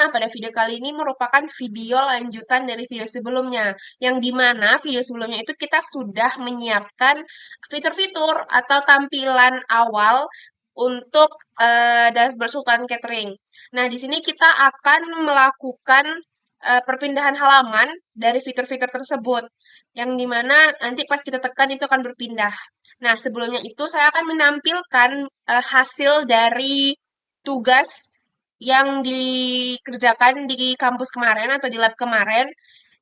Nah, pada video kali ini merupakan video lanjutan dari video sebelumnya, yang dimana video sebelumnya itu kita sudah menyiapkan fitur-fitur atau tampilan awal untuk dashboard Sultan Catering. Nah, di sini kita akan melakukan perpindahan halaman dari fitur-fitur tersebut, yang dimana nanti pas kita tekan itu akan berpindah. Nah, sebelumnya itu saya akan menampilkan hasil dari tugas yang dikerjakan di kampus kemarin atau di lab kemarin.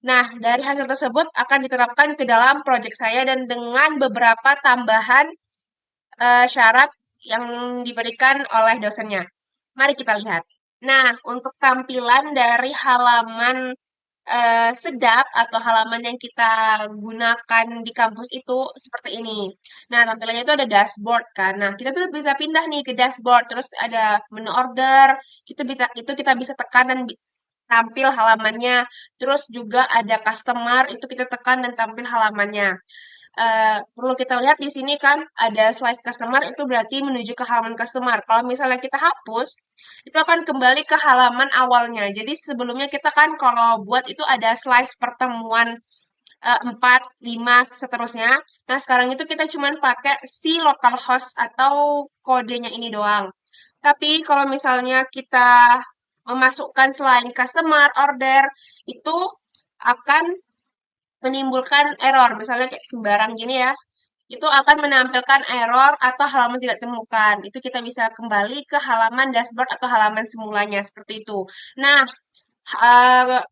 Nah, dari hasil tersebut akan diterapkan ke dalam proyek saya dan dengan beberapa tambahan syarat yang diberikan oleh dosennya. Mari kita lihat. Nah, untuk tampilan dari halaman sedap atau halaman yang kita gunakan di kampus itu seperti ini. Nah, tampilannya itu ada dashboard kan. Nah, kita tuh bisa pindah nih ke dashboard. Terus ada menu order. Kita bisa tekan dan tampil halamannya. Terus juga ada customer, itu kita tekan dan tampil halamannya. Perlu kita lihat di sini kan ada slice customer itu berarti menuju ke halaman customer. Kalau misalnya kita hapus, itu akan kembali ke halaman awalnya. Jadi sebelumnya kita kan kalau buat itu ada slice pertemuan 4, 5, seterusnya. Nah, sekarang itu kita cuman pakai si localhost atau kodenya ini doang. Tapi kalau misalnya kita memasukkan selain customer, order, itu akan menimbulkan error. Misalnya kayak sembarang gini ya, itu akan menampilkan error atau halaman tidak ditemukan. Itu kita bisa kembali ke halaman dashboard atau halaman semulanya seperti itu. Nah, eh,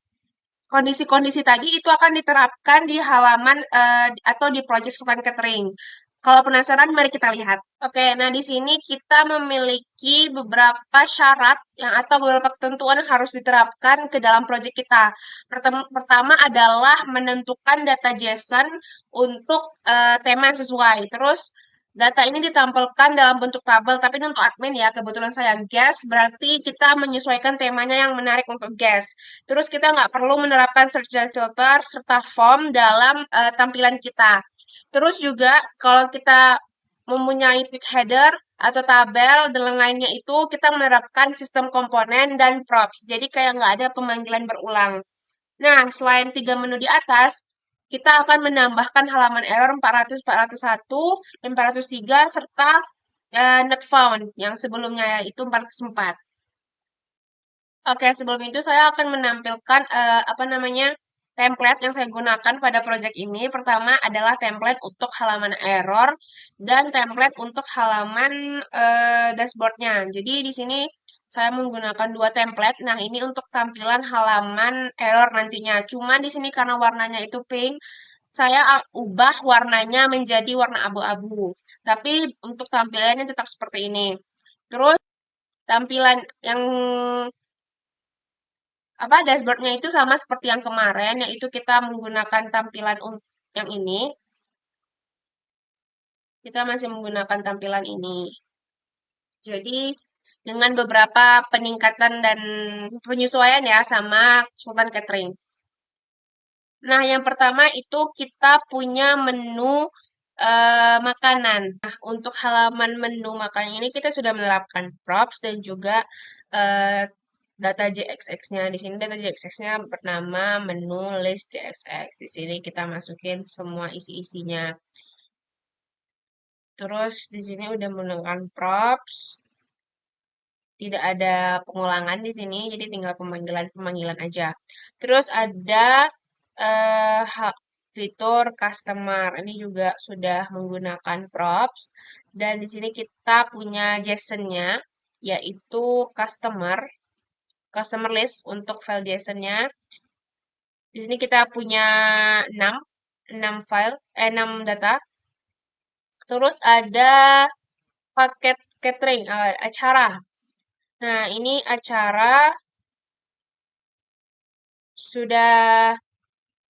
kondisi-kondisi tadi itu akan diterapkan di halaman atau di project Sultan Catering. Kalau penasaran, mari kita lihat. Oke, nah di sini kita memiliki beberapa syarat yang atau beberapa ketentuan yang harus diterapkan ke dalam proyek kita. Pertama adalah menentukan data JSON untuk tema yang sesuai. Terus data ini ditampilkan dalam bentuk tabel, tapi ini untuk admin ya, kebetulan saya guest, berarti kita menyesuaikan temanya yang menarik untuk guest. Terus kita nggak perlu menerapkan search dan filter serta form dalam tampilan kita. Terus juga kalau kita mempunyai page header atau tabel dan lain-lainnya itu kita menerapkan sistem komponen dan props. Jadi kayak nggak ada pemanggilan berulang. Nah, selain tiga menu di atas, kita akan menambahkan halaman error 400, 401, dan 403 serta not found yang sebelumnya yaitu 404. Oke, sebelum itu saya akan menampilkan apa namanya template yang saya gunakan pada project ini. Pertama adalah template untuk halaman error dan template untuk halaman dashboardnya. Jadi di sini saya menggunakan dua template. Nah, ini untuk tampilan halaman error nantinya. Cuma di sini karena warnanya itu pink, saya ubah warnanya menjadi warna abu-abu. Tapi untuk tampilannya tetap seperti ini. Terus tampilan yang apa dashboardnya itu sama seperti yang kemarin, yaitu kita menggunakan tampilan yang ini. Kita masih menggunakan tampilan ini. Jadi dengan beberapa peningkatan dan penyesuaian ya sama Sultan Catering. Nah, yang pertama itu kita punya menu makanan. Nah, untuk halaman menu makanan ini kita sudah menerapkan props dan juga eh, data JXX-nya. Di sini data JXX-nya bernama menu list JXX. Di sini kita masukin semua isi-isinya. Terus di sini udah menggunakan props. Tidak ada pengulangan di sini, jadi tinggal pemanggilan-pemanggilan aja. Terus ada fitur customer. Ini juga sudah menggunakan props. Dan di sini kita punya JSON-nya, yaitu customer list untuk file JSON-nya. Di sini kita punya 6, 6 file, 6 data. Terus ada paket catering, acara. Nah, ini acara sudah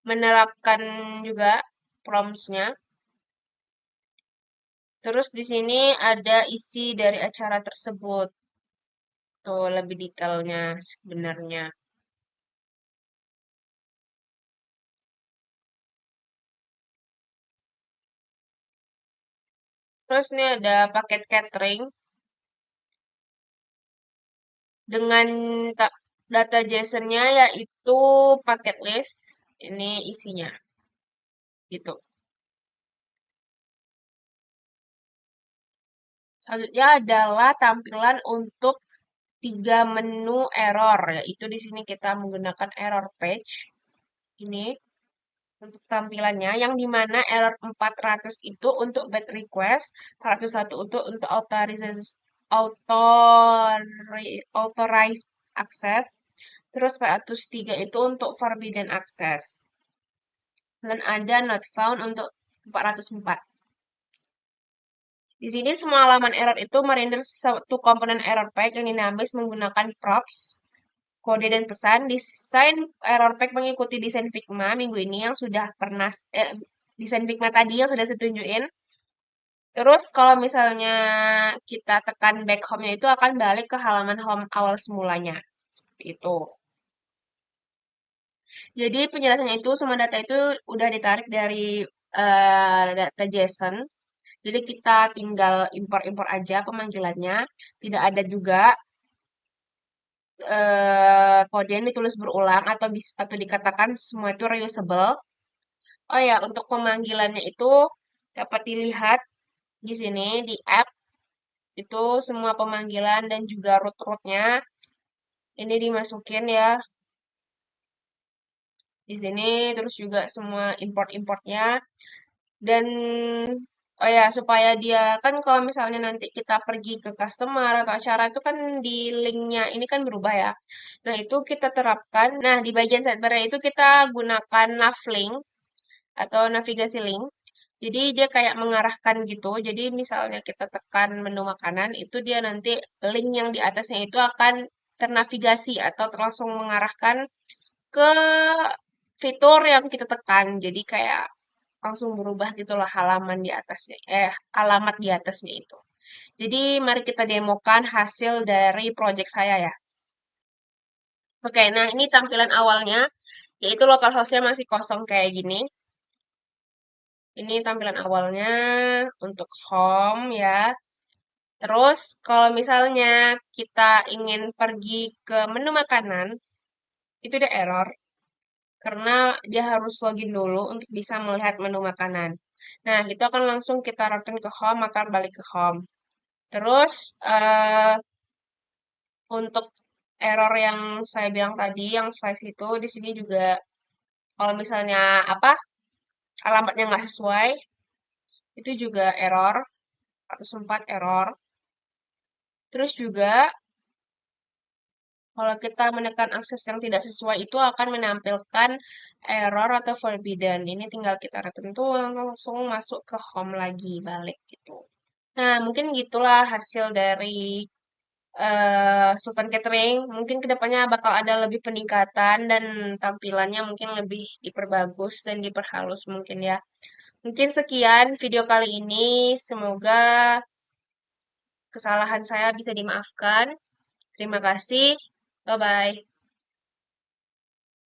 menerapkan juga prompts-nya. Terus di sini ada isi dari acara tersebut. Tuh lebih detailnya sebenarnya. Terus ini ada paket catering dengan Data JSON-nya yaitu paket list. Ini isinya, gitu. Selanjutnya adalah tampilan untuk 3 menu error, yaitu di sini kita menggunakan error page. Ini untuk tampilannya, yang dimana error 400 itu untuk bad request, 401 untuk authorized access, terus 403 itu untuk forbidden access. Dan ada not found untuk 404. Di sini semua halaman error itu merender satu komponen error pack yang dinamis menggunakan props, kode dan pesan. Desain error pack mengikuti desain Figma minggu ini yang sudah pernah desain Figma tadi yang sudah saya tunjukin. Terus kalau misalnya kita tekan back home-nya itu akan balik ke halaman home awal semulanya. Seperti itu. Jadi penjelasannya itu semua data itu udah ditarik dari data JSON. Jadi kita tinggal impor-impor aja pemanggilannya. Tidak ada juga kode yang ditulis berulang atau dikatakan semua itu reusable. Oh ya, untuk pemanggilannya itu dapat dilihat di sini di app itu semua pemanggilan dan juga root-rootnya ini dimasukin ya di sini, terus juga semua import-importnya. Dan oh ya, supaya dia kan kalau misalnya nanti kita pergi ke customer atau acara itu kan di linknya ini kan berubah ya. Nah, itu kita terapkan. Nah, di bagian sidebar itu kita gunakan navlink atau navigasi link. Jadi dia kayak mengarahkan gitu. Jadi misalnya kita tekan menu makanan, itu dia nanti link yang di atasnya itu akan ternavigasi atau langsung mengarahkan ke fitur yang kita tekan. Jadi kayak langsung berubah gitulah halaman di atasnya, alamat di atasnya itu. Jadi mari kita demokan hasil dari project saya ya. Oke, nah ini tampilan awalnya, yaitu localhost-nya masih kosong kayak gini. Ini tampilan awalnya untuk home ya. Terus kalau misalnya kita ingin pergi ke menu makanan, itu dia error. Karena dia harus login dulu untuk bisa melihat menu makanan. Nah, itu akan langsung kita return ke home, akan balik ke home. Terus untuk error yang saya bilang tadi, yang size itu di sini juga kalau misalnya apa alamatnya nggak sesuai, itu juga error atau sempat error. Terus juga kalau kita menekan akses yang tidak sesuai itu akan menampilkan error atau forbidden. Ini tinggal kita return tuh langsung masuk ke home lagi, balik gitu. Nah, mungkin gitulah hasil dari Sultan Catering. Mungkin kedepannya bakal ada lebih peningkatan dan tampilannya mungkin lebih diperbagus dan diperhalus mungkin ya. Mungkin sekian video kali ini. Semoga kesalahan saya bisa dimaafkan. Terima kasih. Bye-bye.